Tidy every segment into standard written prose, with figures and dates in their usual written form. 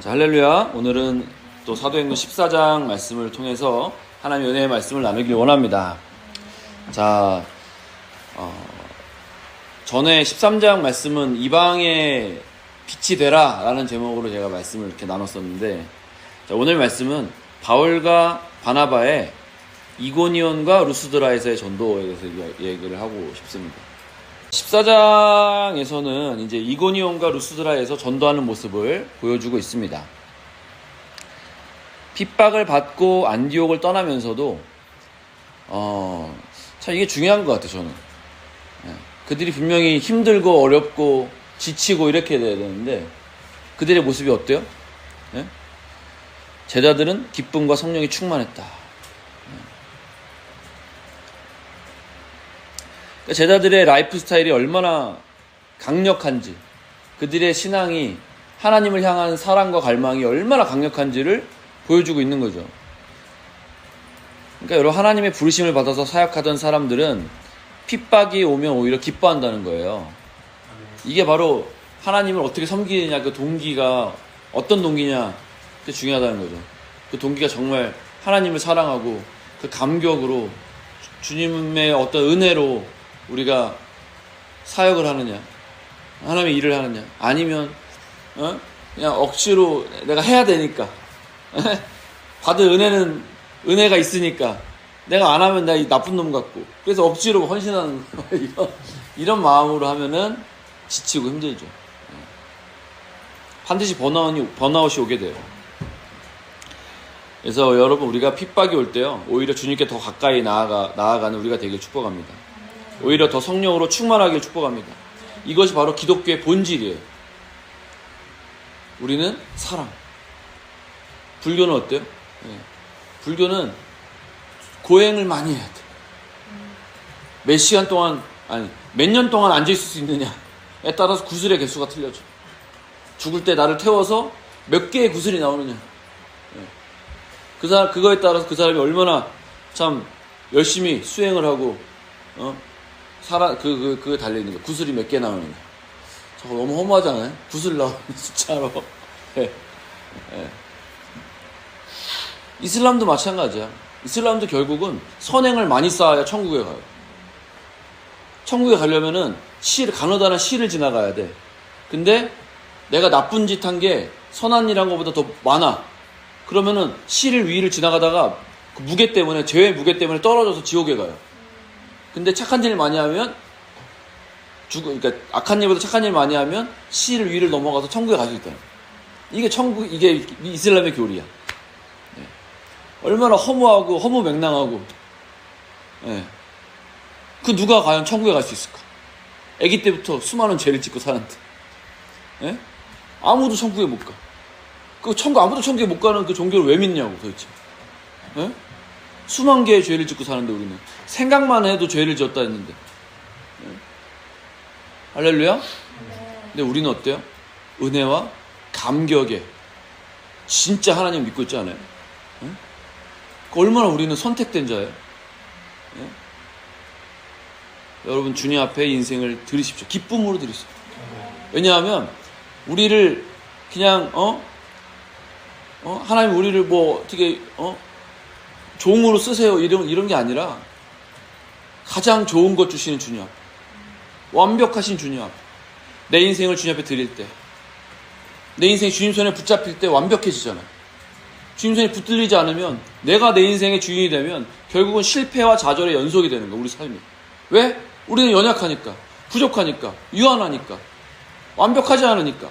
자, 할렐루야. 오늘은 또 사도행전 14장 말씀을 통해서 하나님의 은혜의 말씀을 나누길 원합니다. 자, 전에 13장 말씀은 이방의 빛이 되라 라는 제목으로 제가 말씀을 이렇게 나눴었는데, 자, 오늘 말씀은 바울과 바나바의 이고니온과 루스드라에서의 전도에 대해서 얘기를 하고 싶습니다. 14장에서는 이제 이고니온과 루스드라에서 전도하는 모습을 보여주고 있습니다. 핍박을 받고 안디옥을 떠나면서도 참 이게 중요한 것 같아요. 저는 그들이 분명히 힘들고 어렵고 지치고 이렇게 돼야 되는데 그들의 모습이 어때요? 제자들은 기쁨과 성령이 충만했다. 제자들의 라이프 스타일이 얼마나 강력한지, 그들의 신앙이 하나님을 향한 사랑과 갈망이 얼마나 강력한지를 보여주고 있는 거죠. 그러니까 여러분, 하나님의 부르심을 받아서 사역하던 사람들은 핍박이 오면 오히려 기뻐한다는 거예요. 이게 바로 하나님을 어떻게 섬기느냐, 그 동기가 어떤 동기냐, 그게 중요하다는 거죠. 그 동기가 정말 하나님을 사랑하고 그 감격으로 주님의 어떤 은혜로 우리가 사역을 하느냐, 하나님의 일을 하느냐, 아니면 그냥 억지로 내가 해야 되니까 받은 은혜는 은혜가 있으니까 내가 안 하면 나 이 나쁜 놈 같고 그래서 억지로 헌신하는 이런 마음으로 하면은 지치고 힘들죠. 반드시 번아웃이 오게 돼요. 그래서 여러분, 우리가 핍박이 올 때요, 오히려 주님께 더 가까이 나아가는 우리가 되길 축복합니다. 오히려 더 성령으로 충만하길 축복합니다. 이것이 바로 기독교의 본질이에요. 우리는 사랑. 불교는 어때요? 불교는 고행을 많이 해야 돼. 몇 시간 동안, 아니 몇 년 동안 앉아있을 수 있느냐에 따라서 구슬의 개수가 틀려져. 죽을 때 나를 태워서 몇 개의 구슬이 나오느냐, 그거에 따라서 그 사람이 얼마나 참 열심히 수행을 하고 그거 달려있는 거, 구슬이 몇 개 나오느냐. 저거 너무 허무하잖아요. 구슬 나오는 숫자로. 이슬람도 마찬가지야. 이슬람도 결국은 선행을 많이 쌓아야 천국에 가요. 천국에 가려면은 가느다란 시를 지나가야 돼. 근데 내가 나쁜 짓 한 게 선한 일 한 것보다 더 많아. 그러면은 시를 위를 지나가다가 그 무게 때문에, 죄의 무게 때문에 떨어져서 지옥에 가요. 근데 착한 일 많이 하면 그러니까 악한 일보다 착한 일 많이 하면 시를 위를 넘어가서 천국에 갈 수 있다. 이게 이슬람의 교리야. 얼마나 허무하고 허무맹랑하고. 그 누가 과연 천국에 갈 수 있을까? 아기 때부터 수많은 죄를 짓고 사는데, 아무도 천국에 못 가. 아무도 천국에 못 가는 그 종교를 왜 믿냐고 도대체. 수만 개의 죄를 짓고 사는데 우리는 생각만 해도 죄를 지었다 했는데. 할렐루야? 근데 우리는 어때요? 은혜와 감격에 진짜 하나님 믿고 있지 않아요? 얼마나 우리는 선택된 자예요? 여러분, 주님 앞에 인생을 드리십시오. 기쁨으로 드리십시오. 왜냐하면 우리를 그냥 하나님 우리를 뭐 어떻게 종으로 쓰세요 이런 게 아니라 가장 좋은 것 주시는 주님 앞, 완벽하신 주님 앞, 내 인생을 주님 앞에 드릴 때, 내 인생이 주님 손에 붙잡힐 때 완벽해지잖아요. 주님 손에 붙들리지 않으면, 내가 내 인생의 주인이 되면 결국은 실패와 좌절의 연속이 되는 거야, 우리 삶이. 왜? 우리는 연약하니까, 부족하니까, 유한하니까, 완벽하지 않으니까.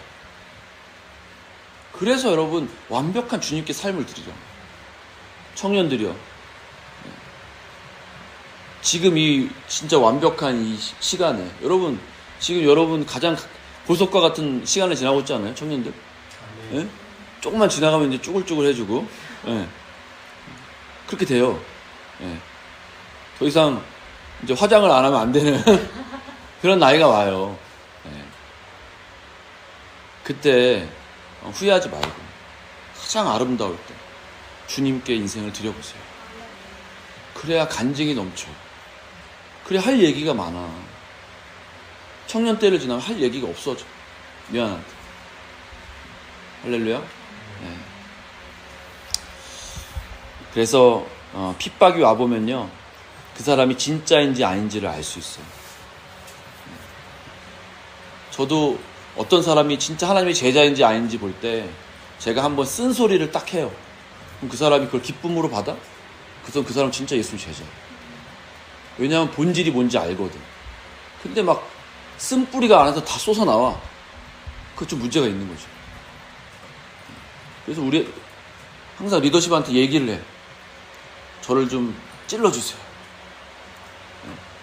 그래서 여러분, 완벽한 주님께 삶을 드리죠. 청년들이요, 지금 이 진짜 완벽한 이 시간에 지금 여러분 가장 보석과 같은 시간을 지나고 있지 않아요? 청년들? 조금만 지나가면 이제 쭈글쭈글해지고, 그렇게 돼요. 더 이상 이제 화장을 안 하면 안 되는 그런 나이가 와요. 그때 후회하지 말고 가장 아름다울 때 주님께 인생을 드려보세요. 그래야 간증이 넘쳐. 그래야 할 얘기가 많아. 청년 때를 지나면 할 얘기가 없어져. 미안한데. 할렐루야. 예. 그래서 핍박이 와보면요, 그 사람이 진짜인지 아닌지를 알 수 있어요. 저도 어떤 사람이 진짜 하나님의 제자인지 아닌지 볼 때 제가 한번 쓴소리를 딱 해요. 그럼 그 사람이 그걸 기쁨으로 받아? 그래서 그 사람 진짜 예수 제자예요. 왜냐하면 본질이 뭔지 알거든. 근데 막 쓴뿌리가 안에서 다 쏟아나와. 그거 좀 문제가 있는 거죠. 그래서 우리 항상 리더십한테 얘기를 해. 저를 좀 찔러주세요.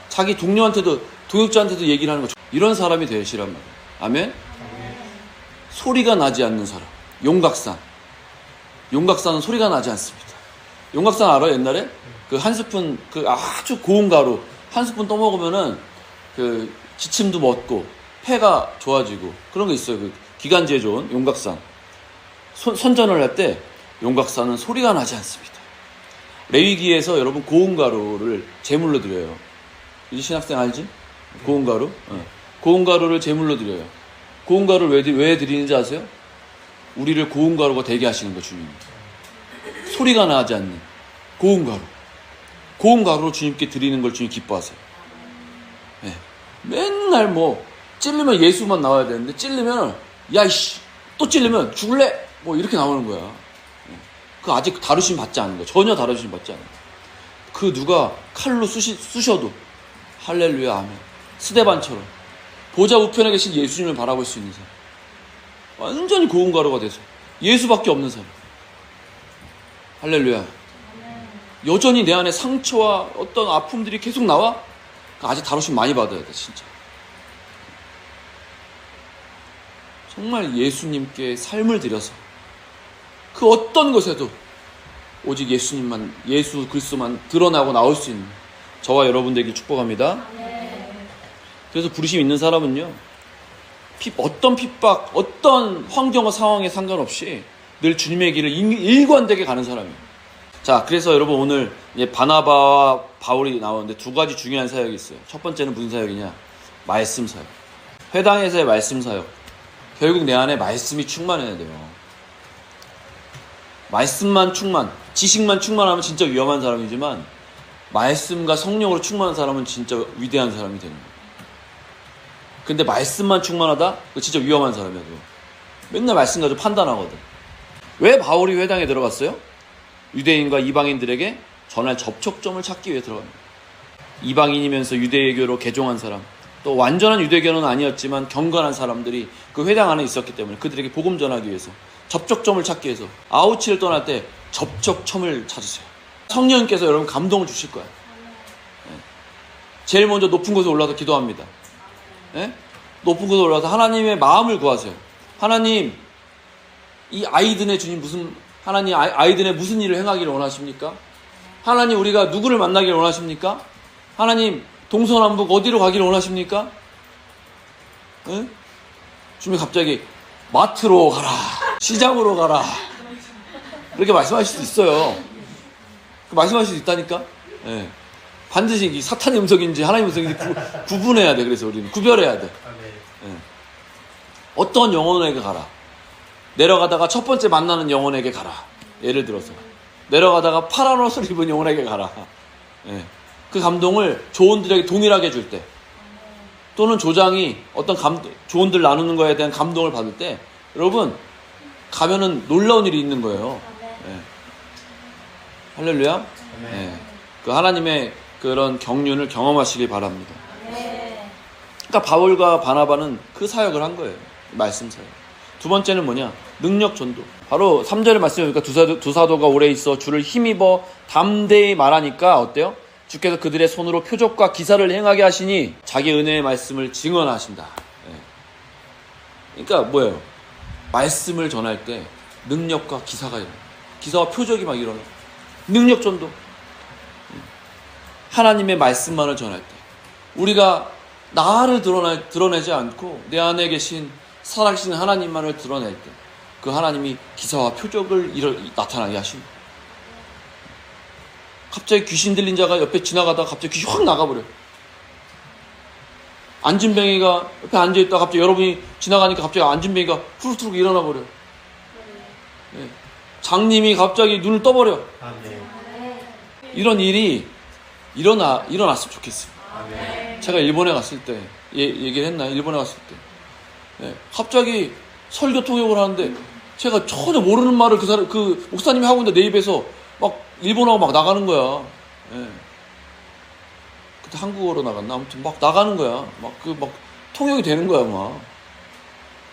자기 동료한테도, 동역자한테도 얘기를 하는 거죠. 이런 사람이 되시란 말이에요. 아멘? 소리가 나지 않는 사람. 용각산. 용각산은 소리가 나지 않습니다. 용각산 알아요? 옛날에? 그 한 스푼, 그 아주 고운 가루 한 스푼 떠먹으면은 그 기침도 멎고 폐가 좋아지고 그런 거 있어요. 그 기관지에 좋은 용각산. 선전을 할 때 용각산은 소리가 나지 않습니다. 레위기에서 여러분 고운 가루를 제물로 드려요. 이제 신학생 알지? 고운 가루? 고운 가루를 제물로 드려요. 고운 가루를 왜 드리는지 아세요? 우리를 고운 가루가 되게 하시는 거, 주님이. 소리가 나지 않는 고운 가루. 고운 가루로 주님께 드리는 걸 주님 기뻐하세요. 네. 맨날 뭐 찔리면 예수만 나와야 되는데 찔리면 야이씨 또 찔리면 죽을래? 뭐 이렇게 나오는 거야. 그 아직 다루심 받지 않은 거야. 전혀 다루심 받지 않은 거야. 그 누가 칼로 쑤셔도 할렐루야 아멘. 스데반처럼 보좌 우편에 계신 예수님을 바라볼 수 있는 사람. 완전히 고운 가루가 돼서 예수밖에 없는 사람. 할렐루야. 여전히 내 안에 상처와 어떤 아픔들이 계속 나와? 아직 다루심 많이 받아야 돼, 진짜. 정말 예수님께 삶을 들여서 그 어떤 것에도 오직 예수님만, 예수 그리스도만 드러나고 나올 수 있는 저와 여러분들에게 축복합니다. 그래서 부르심 있는 사람은요, 어떤 핍박, 어떤 환경과 상황에 상관없이 늘 주님의 길을 일관되게 가는 사람이에요. 자, 그래서 여러분 오늘 바나바와 바울이 나오는데 두 가지 중요한 사역이 있어요. 첫 번째는 무슨 사역이냐? 말씀 사역. 회당에서의 말씀 사역. 결국 내 안에 말씀이 충만해야 돼요. 말씀만 충만, 지식만 충만하면 진짜 위험한 사람이지만 말씀과 성령으로 충만한 사람은 진짜 위대한 사람이 되는 거예요. 근데 말씀만 충만하다? 그거 진짜 위험한 사람이야. 그거. 맨날 말씀 가지고 판단하거든. 왜 바울이 회당에 들어갔어요? 유대인과 이방인들에게 전할 접촉점을 찾기 위해 들어갑니다. 이방인이면서 유대교로 개종한 사람, 또 완전한 유대교는 아니었지만 경건한 사람들이 그 회당 안에 있었기 때문에 그들에게 복음 전하기 위해서 접촉점을 찾기 위해서 아우치를 떠날 때 접촉점을 찾으세요. 성령님께서 여러분 감동을 주실 거예요. 제일 먼저 높은 곳에 올라서 기도합니다. 높은 곳에 올라서 하나님의 마음을 구하세요. 하나님, 이 아이든의 주님 하나님 아이든의 무슨 일을 행하기를 원하십니까? 하나님 우리가 누구를 만나기를 원하십니까? 하나님 동서남북 어디로 가기를 원하십니까? 주님 갑자기 마트로 가라, 시장으로 가라, 그렇게 말씀하실 수 있어요. 말씀하실 수 있다니까. 반드시 이 사탄의 음성인지 하나님의 음성인지 구분해야 돼. 그래서 우리는 구별해야 돼. 어떤 영혼에게 가라. 내려가다가 첫 번째 만나는 영혼에게 가라. 예를 들어서 내려가다가 파란 옷을 입은 영혼에게 가라. 그 감동을 조언들에게 동일하게 줄 때, 또는 조장이 어떤 조언들 나누는 거에 대한 감동을 받을 때, 여러분 가면은 놀라운 일이 있는 거예요. 할렐루야. 그 하나님의 그런 경륜을 경험하시길 바랍니다. 그러니까 바울과 바나바는 그 사역을 한 거예요. 말씀 사역. 두 번째는 뭐냐? 능력 전도. 바로 3절의 말씀에 보니까 두 사도가 오래 있어 주를 힘입어 담대히 말하니까 어때요? 주께서 그들의 손으로 표적과 기사를 행하게 하시니 자기 은혜의 말씀을 증언하신다. 그러니까 뭐예요? 말씀을 전할 때 능력과 기사가 일어나요. 기사와 표적이 막 일어나요. 능력 전도. 하나님의 말씀만을 전할 때 우리가 나를 드러내지 않고 내 안에 계신 살아계신 하나님만을 드러낼 때 그 하나님이 기사와 표적을 나타나게 하십니다. 갑자기 귀신 들린 자가 옆에 지나가다가 갑자기 귀신 확 나가버려. 안진뱅이가 옆에 앉아있다가 갑자기 여러분이 지나가니까 갑자기 안진뱅이가 후루룩 일어나버려. 예. 장님이 갑자기 눈을 떠버려. 아멘. 이런 일이 일어났으면 좋겠어요. 아멘. 제가 일본에 갔을 때 얘기를 했나요? 일본에 갔을 때 갑자기 설교 통역을 하는데 제가 전혀 모르는 말을 그 목사님이 하고 있는데 내 입에서 막 일본어가 막 나가는 거야. 예. 그때 한국어로 나갔나? 아무튼 막 나가는 거야. 막 통역이 되는 거야, 막.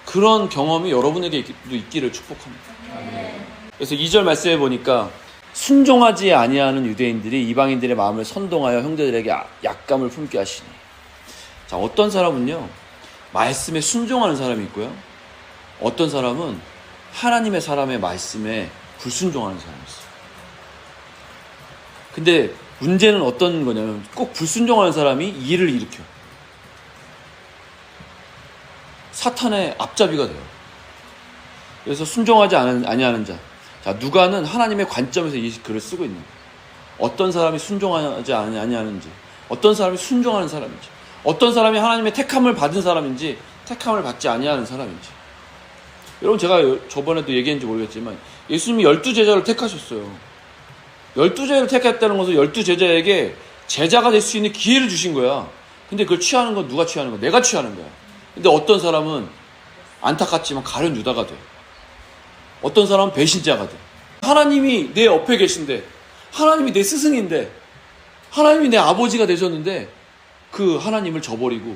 그런 경험이 여러분에게도 있기를 축복합니다. 그래서 2절 말씀해 보니까 순종하지 아니하는 유대인들이 이방인들의 마음을 선동하여 형제들에게 약감을 품게 하시니. 자, 어떤 사람은요, 말씀에 순종하는 사람이 있고요. 어떤 사람은 하나님의 사람의 말씀에 불순종하는 사람이 있어요. 근데 문제는 어떤 거냐면 꼭 불순종하는 사람이 일을 일으켜. 사탄의 앞잡이가 돼요. 그래서 순종하지 아니하는 자. 자, 누가는 하나님의 관점에서 이 글을 쓰고 있는 거예요. 어떤 사람이 순종하지 아니하는지, 어떤 사람이 순종하는 사람인지, 어떤 사람이 하나님의 택함을 받은 사람인지, 택함을 받지 아니하는 사람인지. 여러분, 제가 저번에도 얘기했는지 모르겠지만 예수님이 12제자를 택하셨어요. 12제자를 택했다는 것은 12제자에게 제자가 될 수 있는 기회를 주신 거야. 근데 그걸 취하는 건 누가 취하는 거야? 내가 취하는 거야. 근데 어떤 사람은 안타깝지만 가룟 유다가 돼. 어떤 사람은 배신자가 돼. 하나님이 내 옆에 계신데, 하나님이 내 스승인데, 하나님이 내 아버지가 되셨는데 그 하나님을 저버리고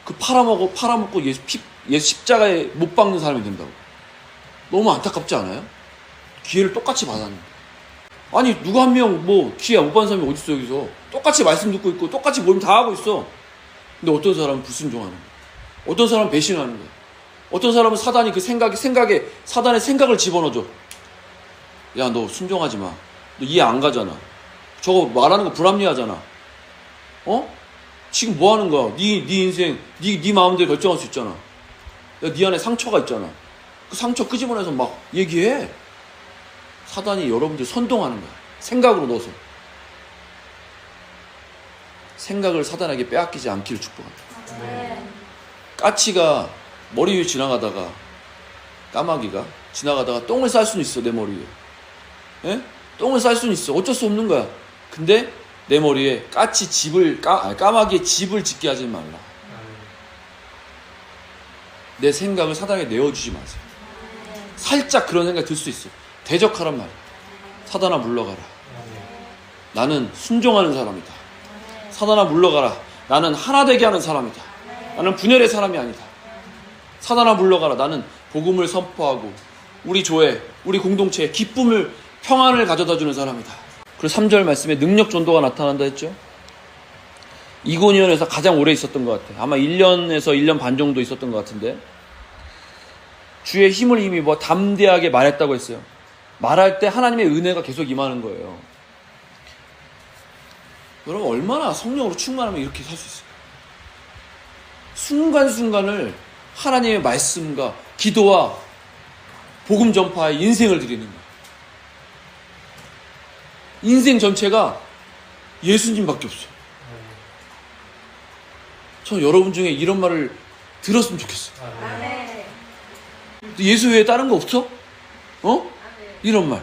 그 팔아먹고 예수 십자가에 못 박는 사람이 된다고. 너무 안타깝지 않아요? 기회를 똑같이 받았는데. 아니, 누가 한 명 기회 못 받는 사람이 어디 있어. 여기서 똑같이 말씀 듣고 있고 똑같이 모임 다 하고 있어. 근데 어떤 사람은 불순종하는 거야. 어떤 사람은 배신하는 거야. 어떤 사람은 사단이 그 생각에 사단의 생각을 집어넣어줘. 야, 너 순종하지 마. 너 이해 안 가잖아. 저거 말하는 거 불합리하잖아. 지금 뭐 하는 거야? 네 인생, 네 마음대로 결정할 수 있잖아. 야, 네 안에 상처가 있잖아. 그 상처 끄집어내서 막 얘기해. 사단이 여러분들 선동하는 거야. 생각으로 넣어서. 생각을 사단에게 빼앗기지 않기를 축복합니다. 까치가 머리 위에 지나가다가, 까마귀가 지나가다가 똥을 쌀 수는 있어, 내 머리 위에. 예? 똥을 쌀 수는 있어. 어쩔 수 없는 거야. 근데 내 머리에 까마귀의 집을 짓게 하지 말라. 내 생각을 사단에게 내어주지 마세요. 살짝 그런 생각이 들 수 있어. 대적하란 말이야. 사단아 물러가라. 나는 순종하는 사람이다. 사단아 물러가라. 나는 하나 되게 하는 사람이다. 나는 분열의 사람이 아니다. 사단아 물러가라. 나는 복음을 선포하고 우리 교회, 우리 공동체에 기쁨을, 평안을 가져다 주는 사람이다. 그리고 3절 말씀에 능력 전도가 나타난다 했죠. 이고니온에서 가장 오래 있었던 것 같아요. 아마 1년에서 1년 반 정도 있었던 것 같은데, 주의 힘을 힘입어 담대하게 말했다고 했어요. 말할 때 하나님의 은혜가 계속 임하는 거예요. 여러분, 얼마나 성령으로 충만하면 이렇게 살 수 있어요? 순간순간을 하나님의 말씀과 기도와 복음 전파에 인생을 드리는 거예요. 인생 전체가 예수님밖에 없어요. 저 여러분 중에 이런 말을 들었으면 좋겠어요. 아멘. 예수 외에 다른 거 없어? 이런 말.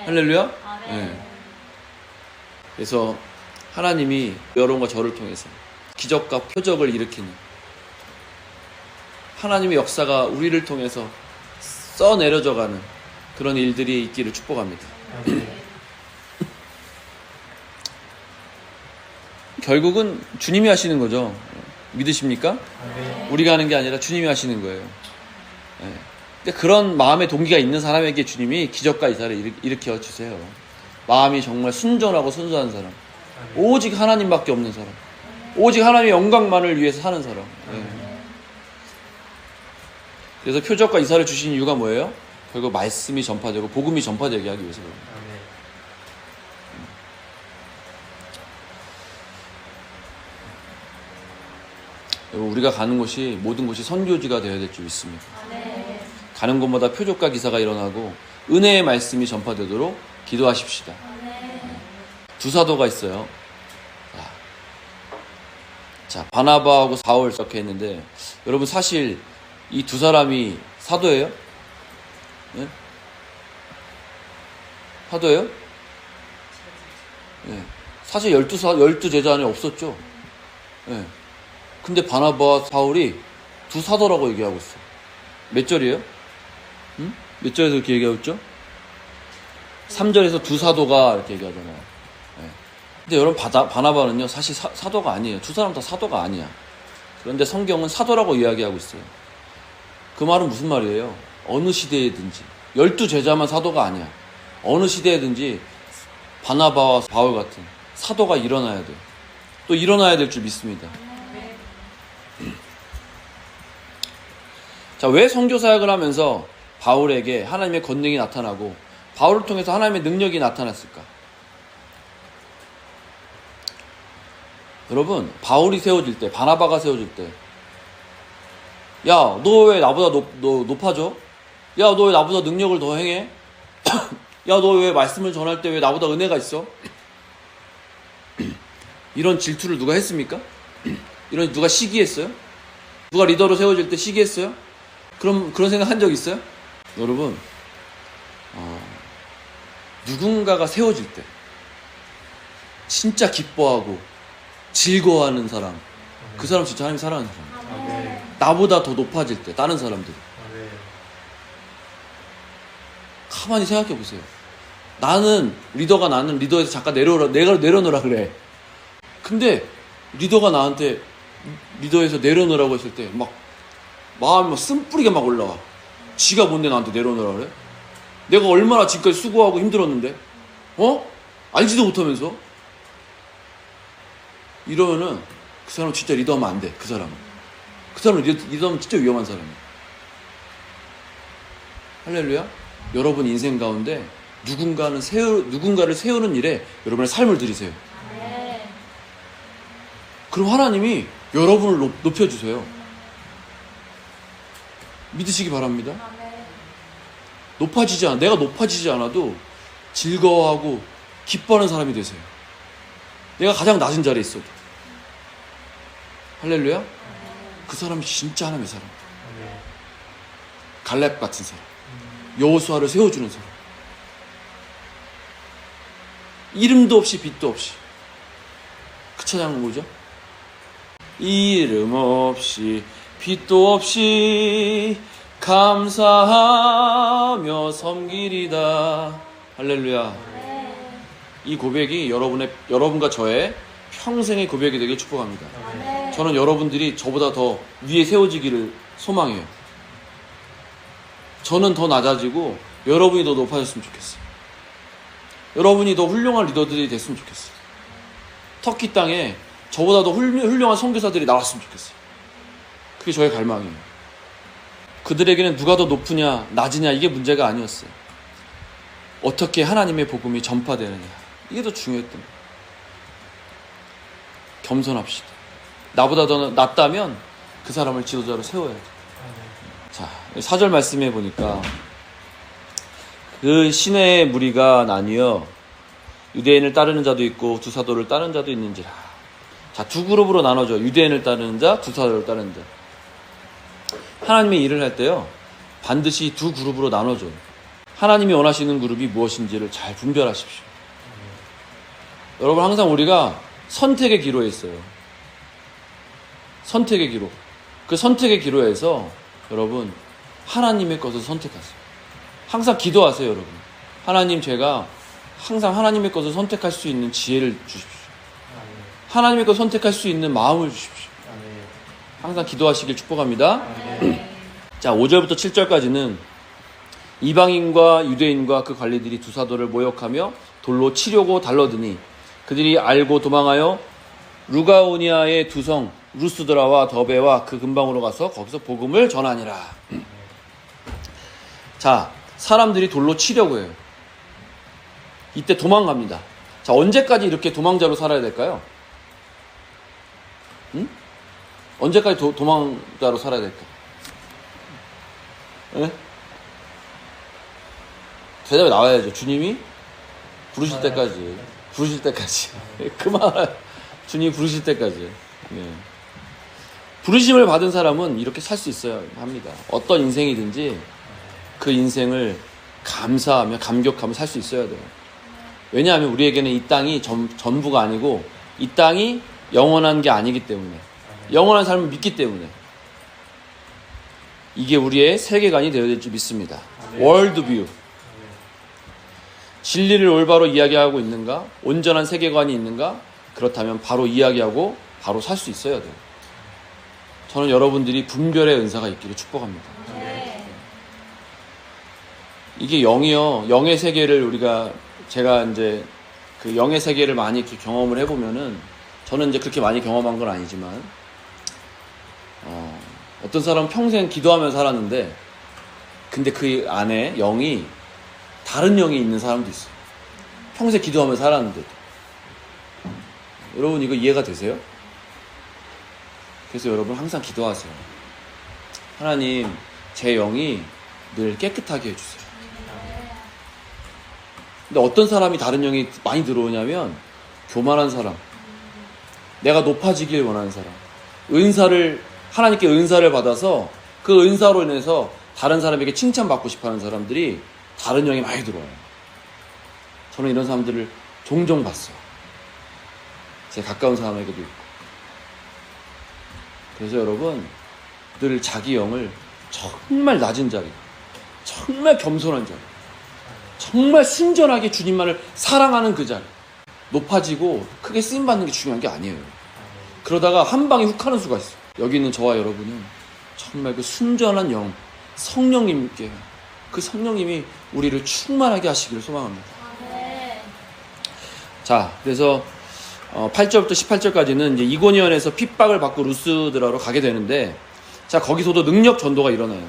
할렐루야? 네. 그래서 하나님이 여러분과 저를 통해서 기적과 표적을 일으키는 하나님의 역사가 우리를 통해서 써내려져가는 그런 일들이 있기를 축복합니다. 결국은 주님이 하시는 거죠. 믿으십니까? 우리가 하는 게 아니라 주님이 하시는 거예요. 근데 그런 마음의 동기가 있는 사람에게 주님이 기적과 이사를 일으켜 주세요. 마음이 정말 순전하고 순수한 사람, 오직 하나님밖에 없는 사람, 오직 하나님의 영광만을 위해서 사는 사람. 그래서 표적과 이사를 주신 이유가 뭐예요? 결국 말씀이 전파되고 복음이 전파되게 하기 위해서 그럽니다. 우리가 가는 곳이, 모든 곳이 선교지가 되어야 될 줄 믿습니다. 가는 곳마다 표적과 기사가 일어나고 은혜의 말씀이 전파되도록 기도하십시다. 두 사도가 있어요. 자, 바나바하고 사울 적혀 있는데, 여러분 사실 이 두 사람이 사도예요? 예? 사도예요? 예. 사실 12 제자 안에 없었죠. 예. 근데 바나바와 바울이 두 사도라고 얘기하고 있어. 몇 절이에요? 응? 몇 절에서 이렇게 얘기하고 있죠? 3절에서 두 사도가 이렇게 얘기하잖아요. 예. 근데 여러분, 바나바는요, 사실 사도가 아니에요. 두 사람 다 사도가 아니야. 그런데 성경은 사도라고 이야기하고 있어요. 그 말은 무슨 말이에요? 어느 시대에든지 12 제자만 사도가 아니야. 어느 시대에든지 바나바와 바울 같은 사도가 일어나야 돼. 또 일어나야 될 줄 믿습니다. 자, 왜 선교 사역을 하면서 바울에게 하나님의 권능이 나타나고 바울을 통해서 하나님의 능력이 나타났을까? 여러분, 바울이 세워질 때, 바나바가 세워질 때, 야, 너 왜 나보다 높아져? 야, 너 왜 나보다 능력을 더 행해? 야, 너 왜 말씀을 전할 때 왜 나보다 은혜가 있어? 이런 질투를 누가 했습니까? 이런 누가 시기했어요? 누가 리더로 세워질 때 시기했어요? 그런 생각 한 적 있어요? 여러분, 누군가가 세워질 때 진짜 기뻐하고 즐거워하는 사람, 그 사람 진짜 하나님 사랑하는 사람. 나보다 더 높아질 때 다른 사람들, 가만히 생각해 보세요. 나는 리더에서 잠깐 내려놓으라 그래. 근데 리더가 나한테 리더에서 내려놓으라고 했을 때 막 마음이 막 쓴뿌리게 막 올라와. 지가 뭔데 나한테 내려놓으라 그래? 내가 얼마나 지금까지 수고하고 힘들었는데, 알지도 못하면서. 이러면은 그 사람 진짜 리더하면 안 돼. 그 사람은 리더하면 진짜 위험한 사람이야. 할렐루야. 여러분 인생 가운데 누군가를 세우는 일에 여러분의 삶을 들이세요. 그럼 하나님이 여러분을 높여주세요. 믿으시기 바랍니다. 내가 높아지지 않아도 즐거워하고 기뻐하는 사람이 되세요. 내가 가장 낮은 자리에 있어도. 할렐루야. 그 사람이 진짜 하나님의 사람. 갈렙 같은 사람. 여호수아를 세워주는 사람. 이름도 없이 빛도 없이. 그 찬양은 뭐죠? 이름 없이 빛도 없이 감사하며 섬기리다. 할렐루야. 이 고백이 여러분과 저의 평생의 고백이 되길 축복합니다. 저는 여러분들이 저보다 더 위에 세워지기를 소망해요. 저는 더 낮아지고 여러분이 더 높아졌으면 좋겠어요. 여러분이 더 훌륭한 리더들이 됐으면 좋겠어요. 터키 땅에 저보다 더 훌륭한 선교사들이 나왔으면 좋겠어요. 그게 저의 갈망이에요. 그들에게는 누가 더 높으냐 낮으냐 이게 문제가 아니었어요. 어떻게 하나님의 복음이 전파되느냐, 이게 더 중요했던 거예요. 겸손합시다. 나보다 더 낫다면 그 사람을 지도자로 세워야죠. 자, 4절 말씀해 보니까 그 시내의 무리가 나뉘어 유대인을 따르는 자도 있고 두 사도를 따르는 자도 있는지라. 자, 두 그룹으로 나눠져. 유대인을 따르는 자, 두 사도를 따르는 자. 하나님의 일을 할 때요, 반드시 두 그룹으로 나눠줘요. 하나님이 원하시는 그룹이 무엇인지를 잘 분별하십시오. 여러분, 항상 우리가 선택의 기로에 있어요. 선택의 기로. 그 선택의 기로에서 여러분, 하나님의 것을 선택하세요. 항상 기도하세요, 여러분. 하나님, 제가 항상 하나님의 것을 선택할 수 있는 지혜를 주십시오. 하나님의 것을 선택할 수 있는 마음을 주십시오. 항상 기도하시길 축복합니다. 자, 5절부터 7절까지는 이방인과 유대인과 그 관리들이 두 사도를 모욕하며 돌로 치려고 달러드니 그들이 알고 도망하여 루가오니아의 두 성 루스드라와 더베와 그 근방으로 가서 거기서 복음을 전하니라. 자, 사람들이 돌로 치려고 해요. 이때 도망갑니다. 자, 언제까지 이렇게 도망자로 살아야 될까요? 응? 언제까지 도망자로 살아야 될까? 네? 대답이 나와야죠. 주님이 부르실 때까지. 부르실 때까지. 그만. 주님이 부르실 때까지. 네. 부르심을 받은 사람은 이렇게 살 수 있어야 합니다. 어떤 인생이든지 그 인생을 감사하며 감격하며 살 수 있어야 돼요. 왜냐하면 우리에게는 이 땅이 전부가 아니고 이 땅이 영원한 게 아니기 때문에, 영원한 삶을 믿기 때문에 이게 우리의 세계관이 되어야 될 줄 믿습니다. 월드뷰. 진리를 올바로 이야기하고 있는가? 온전한 세계관이 있는가? 그렇다면 바로 이야기하고 바로 살 수 있어야 돼요. 저는 여러분들이 분별의 은사가 있기를 축복합니다. 이게 영이요. 영의 세계를 제가 이제 그 영의 세계를 많이 이렇게 경험을 해보면은, 저는 이제 그렇게 많이 경험한 건 아니지만, 어떤 사람은 평생 기도하면서 살았는데, 근데 그 안에 영이, 다른 영이 있는 사람도 있어요. 평생 기도하면서 살았는데도. 여러분, 이거 이해가 되세요? 그래서 여러분 항상 기도하세요. 하나님, 제 영이 늘 깨끗하게 해주세요. 근데 어떤 사람이 다른 영이 많이 들어오냐면, 교만한 사람, 내가 높아지길 원하는 사람, 하나님께 은사를 받아서 그 은사로 인해서 다른 사람에게 칭찬받고 싶어하는 사람들이 다른 영이 많이 들어와요. 저는 이런 사람들을 종종 봤어요. 제 가까운 사람에게도 있고. 그래서 여러분, 늘 자기 영을 정말 낮은 자리, 정말 겸손한 자리, 정말 순전하게 주님만을 사랑하는 그 자리, 높아지고 크게 쓰임받는 게 중요한 게 아니에요. 그러다가 한 방에 훅 하는 수가 있어요. 여기 있는 저와 여러분은 정말 그 순전한 영, 성령님께, 그 성령님이 우리를 충만하게 하시기를 소망합니다. 자, 그래서 8절부터 18절까지는 이제 이고니온에서 핍박을 받고 루스드라로 가게 되는데, 자, 거기서도 능력 전도가 일어나요.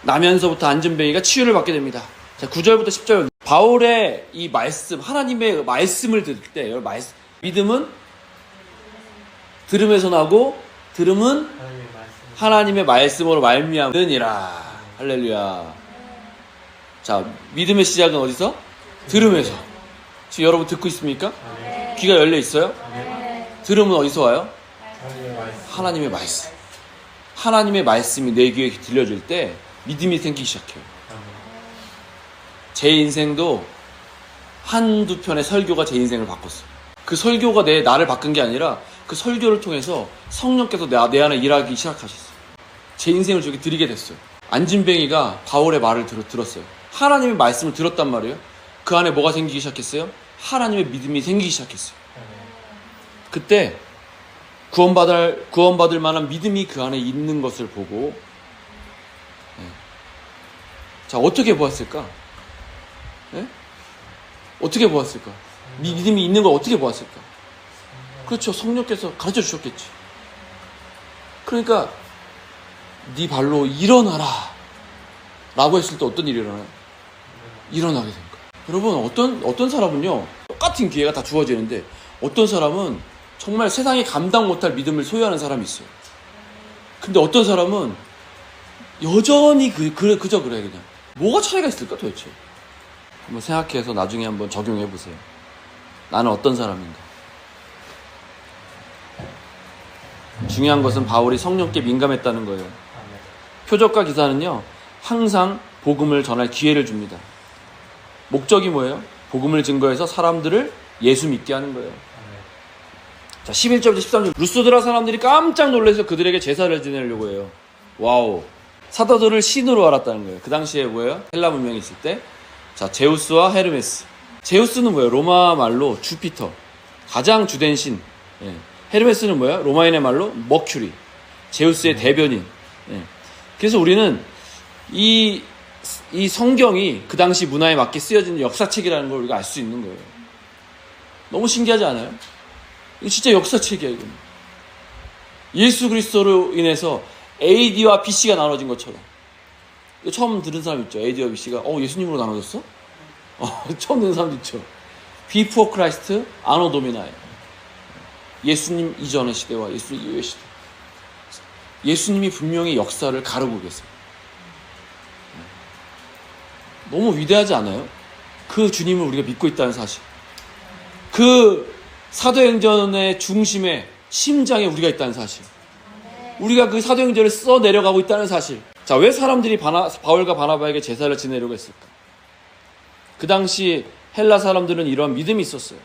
나면서부터 안전뱅이가 치유를 받게 됩니다. 자, 9절부터 10절. 바울의 이 말씀, 하나님의 말씀을 들을 때, 믿음은 들음에서 나고, 들음은 하나님의 말씀으로 말미암느니라. 할렐루야. 자, 믿음의 시작은 어디서? 들음에서. 지금 여러분 듣고 있습니까? 귀가 열려 있어요? 들음은 어디서 와요? 하나님의 말씀. 하나님의 말씀이 내 귀에 들려질 때 믿음이 생기기 시작해요. 제 인생도 한두 편의 설교가 제 인생을 바꿨어요. 그 설교가 나를 바꾼 게 아니라 그 설교를 통해서 성령께서 내 안에 일하기 시작하셨어요. 제 인생을 저기 드리게 됐어요. 안진뱅이가 바울의 말을 들었어요. 하나님의 말씀을 들었단 말이에요. 그 안에 뭐가 생기기 시작했어요? 하나님의 믿음이 생기기 시작했어요. 그때 구원받을 만한 믿음이 그 안에 있는 것을 보고, 자, 어떻게 보았을까? 어떻게 보았을까? 믿음이 있는 걸 어떻게 보았을까? 그렇죠. 성령께서 가르쳐 주셨겠지. 그러니까 네 발로 일어나라 라고 했을 때 어떤 일이 일어나요? 일어나게 된 거예요. 여러분, 어떤 사람은요, 똑같은 기회가 다 주어지는데, 어떤 사람은 정말 세상에 감당 못할 믿음을 소유하는 사람이 있어요. 근데 어떤 사람은 여전히 그저 그래. 그냥 뭐가 차이가 있을까 도대체? 한번 생각해서 나중에 한번 적용해 보세요. 나는 어떤 사람인가? 중요한 것은 바울이 성령께 민감했다는 거예요. 표적과 기사는요, 항상 복음을 전할 기회를 줍니다. 목적이 뭐예요? 복음을 증거해서 사람들을 예수 믿게 하는 거예요. 자, 11절부터 13절. 루스드라 사람들이 깜짝 놀라서 그들에게 제사를 지내려고 해요. 와우. 사도들을 신으로 알았다는 거예요. 그 당시에 뭐예요? 헬라 문명이 있을 때. 자, 제우스와 헤르메스. 제우스는 뭐예요? 로마 말로 주피터. 가장 주된 신. 예. 헤르메스는 뭐예요? 로마인의 말로 머큐리. 제우스의 대변인. 예. 그래서 우리는 이 성경이 그 당시 문화에 맞게 쓰여진 역사책이라는 걸 우리가 알 수 있는 거예요. 너무 신기하지 않아요? 이거 진짜 역사책이야, 이건. 예수 그리스도로 인해서 AD와 BC가 나눠진 것처럼. 이거 처음 들은 사람 있죠? AD와 BC가. 예수님으로 나눠졌어? 처음 듣는 사람도 있죠? Before Christ, Anno Domini. 예수님 이전의 시대와 예수님 이후의 시대. 예수님이 분명히 역사를 가르고 계세요. 너무 위대하지 않아요? 그 주님을 우리가 믿고 있다는 사실. 그 사도행전의 중심에, 심장에 우리가 있다는 사실. 우리가 그 사도행전을 써 내려가고 있다는 사실. 자, 왜 사람들이 바울과 바나바에게 제사를 지내려고 했을까? 그 당시 헬라 사람들은 이런 믿음이 있었어요.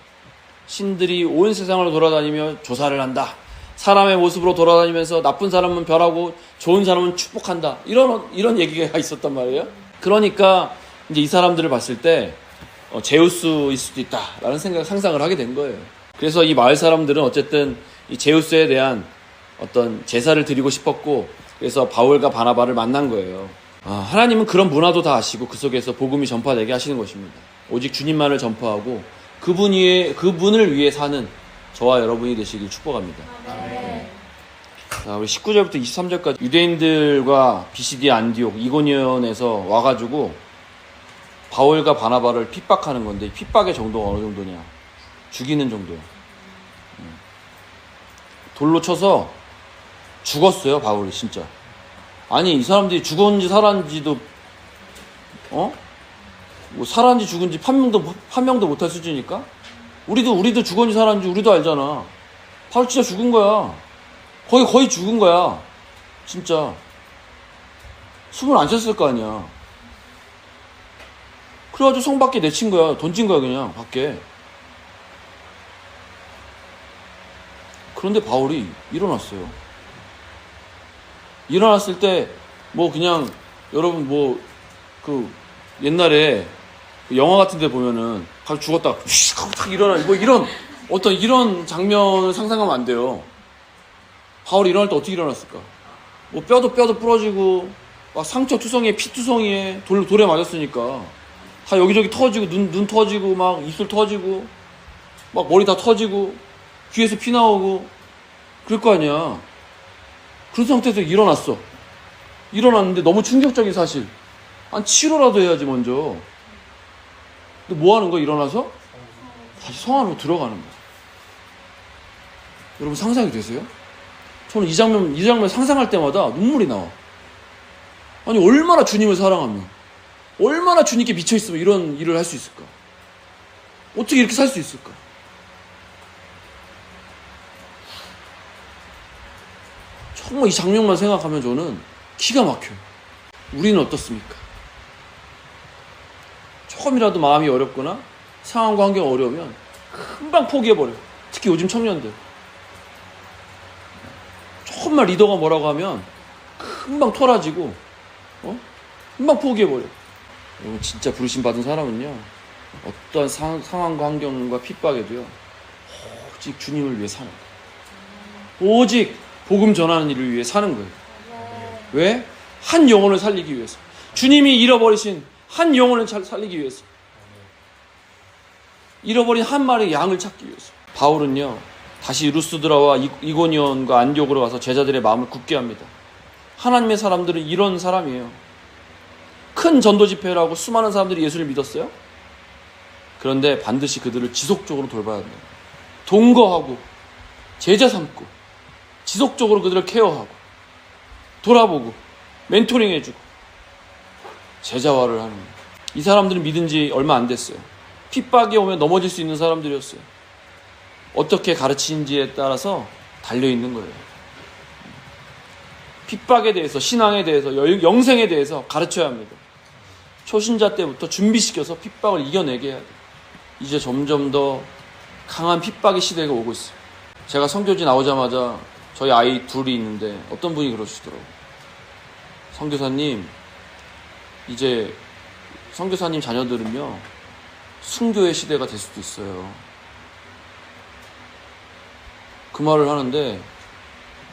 신들이 온 세상을 돌아다니며 조사를 한다. 사람의 모습으로 돌아다니면서 나쁜 사람은 벌하고 좋은 사람은 축복한다. 이런 얘기가 있었단 말이에요. 그러니까 이제 이 사람들을 봤을 때 제우스일 수도 있다라는 상상을 하게 된 거예요. 그래서 이 마을 사람들은 어쨌든 이 제우스에 대한 어떤 제사를 드리고 싶었고, 그래서 바울과 바나바를 만난 거예요. 하나님은 그런 문화도 다 아시고 그 속에서 복음이 전파되게 하시는 것입니다. 오직 주님만을 전파하고 그분을 위해 사는 저와 여러분이 되시길 축복합니다. 네. 자, 우리 19절부터 23절까지 유대인들과 비시디 안디옥 이고니온에서 와가지고 바울과 바나바를 핍박하는 건데, 핍박의 정도가 어느 정도냐? 죽이는 정도야. 돌로 쳐서 죽었어요, 바울이 진짜. 아니, 이 사람들이 죽었는지 살았는지도 뭐 살았는지 죽은지 판명도 못할 수준이니까. 우리도 죽었는지 살았는지 우리도 알잖아. 바울 진짜 죽은 거야. 거의 죽은 거야. 진짜. 숨을 안 쉬었을 거 아니야. 그래가지고 성 밖에 내친 거야. 던진 거야, 그냥 밖에. 그런데 바울이 일어났어요. 일어났을 때 그냥 여러분 옛날에 영화 같은 데 보면은 각 죽었다 하고 탁 일어나, 이런 장면을 상상하면 안 돼요. 바울이 일어날 때 어떻게 일어났을까? 뼈도 부러지고 막 상처 투성이에 피 투성이에 돌에 맞았으니까 다 여기저기 터지고 눈 터지고 막 입술 터지고 막 머리 다 터지고 귀에서 피 나오고 그럴 거 아니야. 그런 상태에서 일어났는데 너무 충격적인 사실. 한 치료라도 해야지 먼저. 근데 뭐 하는 거야? 일어나서 다시 성 안으로 들어가는 거야. 여러분 상상이 되세요? 저는 이 장면 상상할 때마다 눈물이 나와. 아니, 얼마나 주님을 사랑하면, 얼마나 주님께 미쳐있으면 이런 일을 할 수 있을까? 어떻게 이렇게 살 수 있을까? 정말 이 장면만 생각하면 저는 기가 막혀요. 우리는 어떻습니까? 조금이라도 마음이 어렵거나 상황과 환경이 어려우면 금방 포기해버려요. 특히 요즘 청년들. 조금만 리더가 뭐라고 하면 금방 토라지고 금방 포기해버려. 여러분 진짜 부르심 받은 사람은요, 어떤 상황과 환경과 핍박에도요 오직 주님을 위해 사는 거예요. 오직 복음 전하는 일을 위해 사는 거예요. 왜? 한 영혼을 살리기 위해서. 주님이 잃어버리신 한 영혼을 살리기 위해서. 잃어버린 한 마리의 양을 찾기 위해서. 바울은요 다시 루스드라와 이고니온과 안디옥으로 와서 제자들의 마음을 굳게 합니다. 하나님의 사람들은 이런 사람이에요. 큰 전도 집회를 하고 수많은 사람들이 예수를 믿었어요. 그런데 반드시 그들을 지속적으로 돌봐야 합니다. 동거하고 제자 삼고 지속적으로 그들을 케어하고 돌아보고 멘토링 해주고 제자화를 하는 거예요. 이 사람들은 믿은 지 얼마 안 됐어요. 핍박이 오면 넘어질 수 있는 사람들이었어요. 어떻게 가르치는지에 따라서 달려있는 거예요. 핍박에 대해서, 신앙에 대해서, 영생에 대해서 가르쳐야 합니다. 초신자 때부터 준비시켜서 핍박을 이겨내게 해야 돼요. 이제 점점 더 강한 핍박의 시대가 오고 있어요. 제가 선교지 나오자마자 저희 아이 둘이 있는데 어떤 분이 그러시더라고요. 선교사님, 이제 선교사님 자녀들은요 순교의 시대가 될 수도 있어요. 그 말을 하는데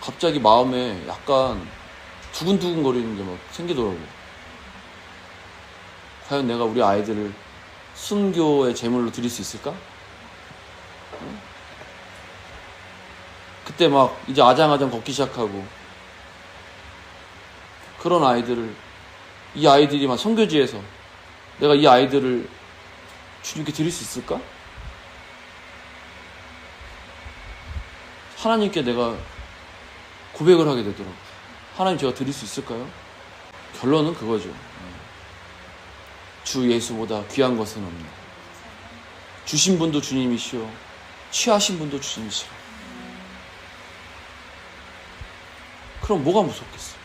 갑자기 마음에 약간 두근두근 거리는 게 막 생기더라고요. 과연 내가 우리 아이들을 순교의 제물로 드릴 수 있을까? 그때 막 이제 아장아장 걷기 시작하고 그런 아이들을, 이 아이들이 막 선교지에서 내가 이 아이들을 주님께 드릴 수 있을까? 하나님께 내가 고백을 하게 되더라고요. 하나님, 제가 드릴 수 있을까요? 결론은 그거죠. 주 예수보다 귀한 것은 없네. 주신 분도 주님이시오, 취하신 분도 주님이시오. 그럼 뭐가 무섭겠어요?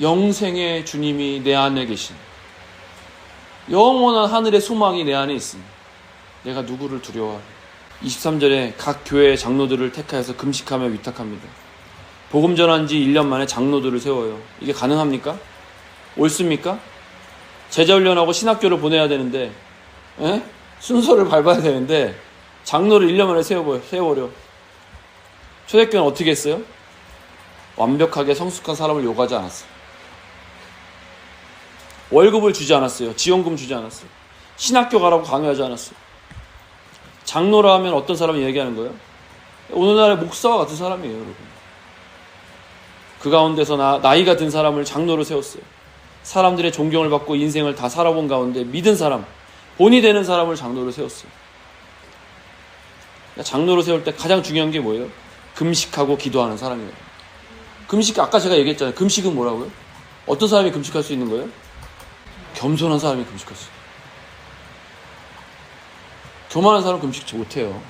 영생의 주님이 내 안에 계신, 영원한 하늘의 소망이 내 안에 있으니 내가 누구를 두려워하리. 23절에 각 교회의 장로들을 택하여서 금식하며 위탁합니다. 복음 전한 지 1년 만에 장로들을 세워요. 이게 가능합니까? 옳습니까? 제자훈련하고 신학교를 보내야 되는데, 순서를 밟아야 되는데 장로를 1년 만에 세워버려. 초대교회는 어떻게 했어요? 완벽하게 성숙한 사람을 요구하지 않았어요. 월급을 주지 않았어요. 지원금 주지 않았어요. 신학교 가라고 강요하지 않았어요. 장로라 하면 어떤 사람이 얘기하는 거예요? 오늘날의 목사와 같은 사람이에요, 여러분. 그 가운데서 나이가 든 사람을 장로로 세웠어요. 사람들의 존경을 받고 인생을 다 살아본 가운데 믿은 사람, 본이 되는 사람을 장로로 세웠어요. 장로로 세울 때 가장 중요한 게 뭐예요? 금식하고 기도하는 사람이에요. 금식, 아까 제가 얘기했잖아요. 금식은 뭐라고요? 어떤 사람이 금식할 수 있는 거예요? 겸손한 사람이 금식할 수 있어요. 교만한 사람은 금식 못해요.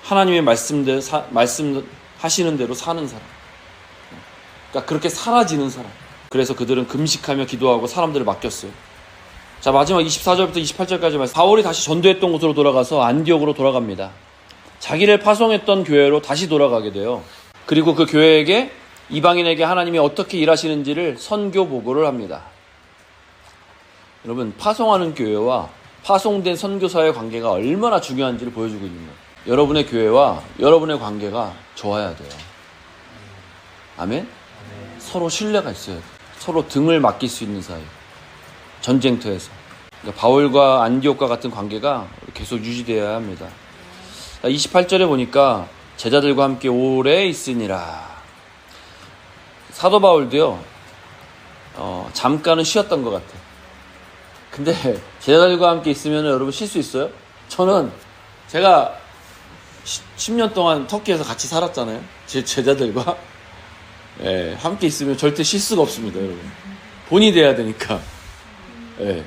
하나님의 말씀하시는 대로 사는 사람. 그러니까 그렇게 사라지는 사람. 그래서 그들은 금식하며 기도하고 사람들을 맡겼어요. 자, 마지막 24절부터 28절까지 말씀. 바울이 다시 전도했던 곳으로 돌아가서 안디옥으로 돌아갑니다. 자기를 파송했던 교회로 다시 돌아가게 돼요. 그리고 그 교회에게 이방인에게 하나님이 어떻게 일하시는지를 선교 보고를 합니다. 여러분, 파송하는 교회와 파송된 선교사의 관계가 얼마나 중요한지를 보여주고 있는 거예요. 여러분의 교회와 여러분의 관계가 좋아야 돼요. 아멘? 서로 신뢰가 있어야 돼요. 서로 등을 맡길 수 있는 사이. 전쟁터에서. 그러니까 바울과 안디옥과 같은 관계가 계속 유지되어야 합니다. 28절에 보니까 제자들과 함께 오래 있으니라. 사도 바울도요, 잠깐은 쉬었던 것 같아요. 근데 제자들과 함께 있으면 여러분 쉴 수 있어요? 저는 제가 10년 동안 터키에서 같이 살았잖아요. 제 제자들과. 예, 함께 있으면 절대 쉴 수가 없습니다, 여러분. 본이 돼야 되니까. 예.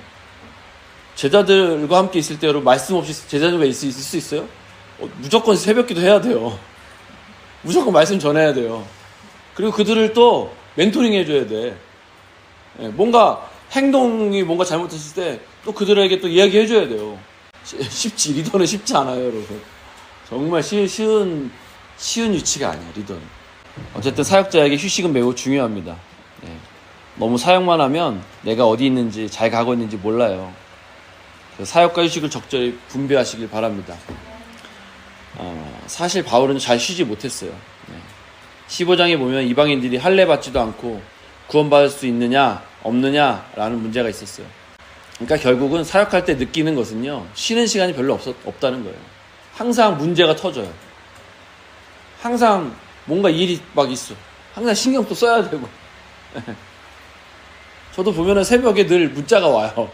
제자들과 함께 있을 때 여러분 말씀 없이 제자들과 있을 수 있어요? 무조건 새벽기도 해야 돼요. 무조건 말씀 전해야 돼요. 그리고 그들을 또 멘토링 해줘야 돼. 예, 뭔가 행동이 뭔가 잘못했을 때 또 그들에게 또 이야기 해줘야 돼요. 리더는 쉽지 않아요, 여러분. 정말 쉬운 위치가 아니야, 리더는. 어쨌든 사역자에게 휴식은 매우 중요합니다. 예. 너무 사역만 하면 내가 어디 있는지 잘 가고 있는지 몰라요. 사역과 휴식을 적절히 분배하시길 바랍니다. 사실 바울은 잘 쉬지 못했어요. 15장에 보면 이방인들이 할례 받지도 않고 구원받을 수 있느냐 없느냐라는 문제가 있었어요. 그러니까 결국은 사역할 때 느끼는 것은요, 쉬는 시간이 별로 없다는 거예요. 항상 문제가 터져요. 항상 뭔가 일이 막 있어. 항상 신경도 써야 되고. 저도 보면은 새벽에 늘 문자가 와요.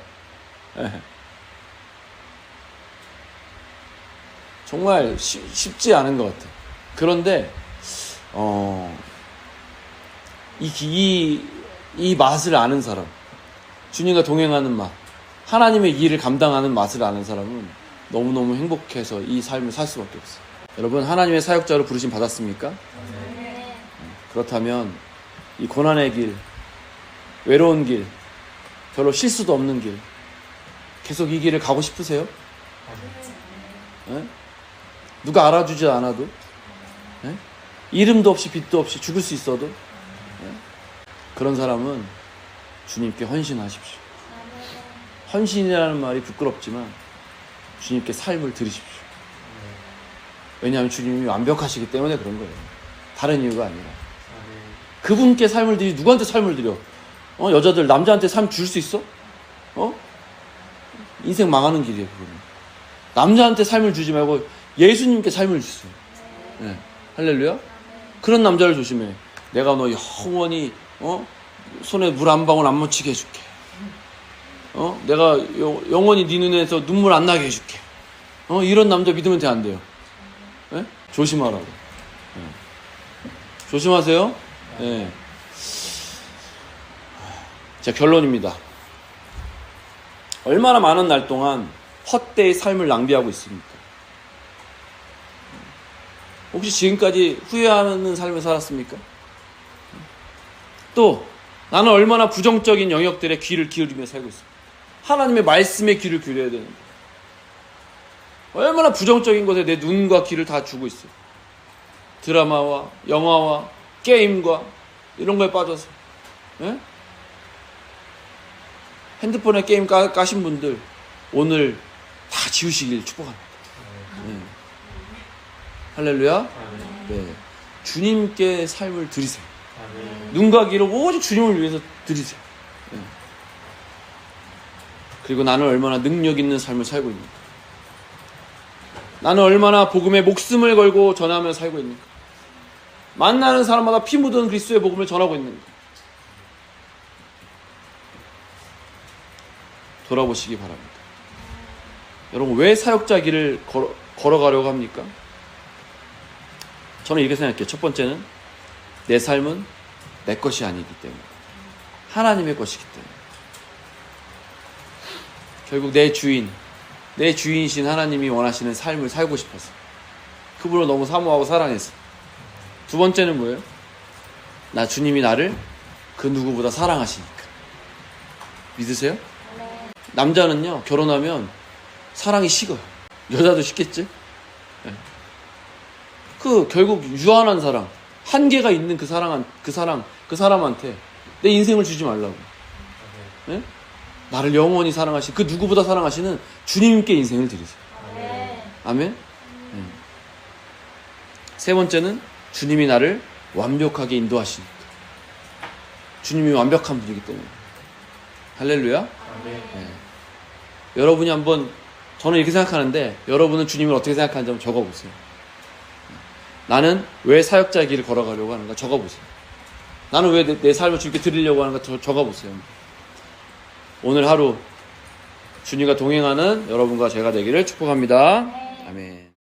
정말 쉽지 않은 것 같아요. 그런데 이 맛을 아는 사람, 주님과 동행하는 맛, 하나님의 일을 감당하는 맛을 아는 사람은 너무너무 행복해서 이 삶을 살 수밖에 없어요. 여러분, 하나님의 사역자로 부르심 받았습니까? 네. 그렇다면 이 고난의 길, 외로운 길, 별로 쉴 수도 없는 길, 계속 이 길을 가고 싶으세요? 네? 누가 알아주지 않아도, 네? 이름도 없이 빛도 없이 죽을 수 있어도, 네? 그런 사람은 주님께 헌신하십시오. 헌신이라는 말이 부끄럽지만 주님께 삶을 드리십시오. 왜냐하면 주님이 완벽하시기 때문에 그런 거예요. 다른 이유가 아니라. 그분께 삶을 드리, 누구한테 삶을 드려? 여자들 남자한테 삶 줄 수 있어? 인생 망하는 길이에요, 그거는. 남자한테 삶을 주지 말고 예수님께 삶을 주세요. 네. 할렐루야? 그런 남자를 조심해. 내가 너 영원히 손에 물 한 방울 안 묻히게 해줄게. 내가 영원히 네 눈에서 눈물 안 나게 해줄게. 이런 남자 믿으면 돼, 안 돼요? 네? 조심하라고. 네. 조심하세요. 네. 자, 결론입니다. 얼마나 많은 날 동안 헛되이 삶을 낭비하고 있습니까? 혹시 지금까지 후회하는 삶을 살았습니까? 또 나는 얼마나 부정적인 영역들의 귀를 기울이며 살고 있어. 하나님의 말씀에 귀를 기울여야 되는데 얼마나 부정적인 것에 내 눈과 귀를 다 주고 있어. 드라마와 영화와 게임과 이런 거에 빠져서. 예? 핸드폰에 게임 까신 분들 오늘 다 지우시길 축복합니다. 네. 할렐루야. 네. 주님께 삶을 드리세요. 눈과 귀를 오직 주님을 위해서 드리세요. 네. 그리고 나는 얼마나 능력 있는 삶을 살고 있는가. 나는 얼마나 복음에 목숨을 걸고 전하며 살고 있는가. 만나는 사람마다 피 묻은 그리스도의 복음을 전하고 있는가. 돌아보시기 바랍니다. 여러분, 왜 사역자 길을 걸어가려고 합니까? 저는 이렇게 생각해요. 첫 번째는 내 삶은 내 것이 아니기 때문에, 하나님의 것이기 때문에. 결국 내 주인이신 하나님이 원하시는 삶을 살고 싶어서, 그분을 너무 사모하고 사랑해서. 두 번째는 뭐예요? 주님이 나를 그 누구보다 사랑하시니까. 믿으세요? 남자는요, 결혼하면 사랑이 식어요. 여자도 식겠지? 네. 결국 유한한 사랑, 한계가 있는 그 사람한테 내 인생을 주지 말라고. 네? 나를 영원히 사랑하신, 그 누구보다 사랑하시는 주님께 인생을 드리세요. 아멘? 네. 세 번째는 주님이 나를 완벽하게 인도하시니까. 주님이 완벽한 분이기 때문에. 할렐루야? 네. 여러분이 한번, 저는 이렇게 생각하는데 여러분은 주님을 어떻게 생각하는지 한번 적어보세요. 나는 왜 사역자의 길을 걸어가려고 하는가 적어보세요. 나는 왜 내 삶을 주님께 드리려고 하는가 적어보세요. 오늘 하루 주님과 동행하는 여러분과 제가 되기를 축복합니다. 아멘.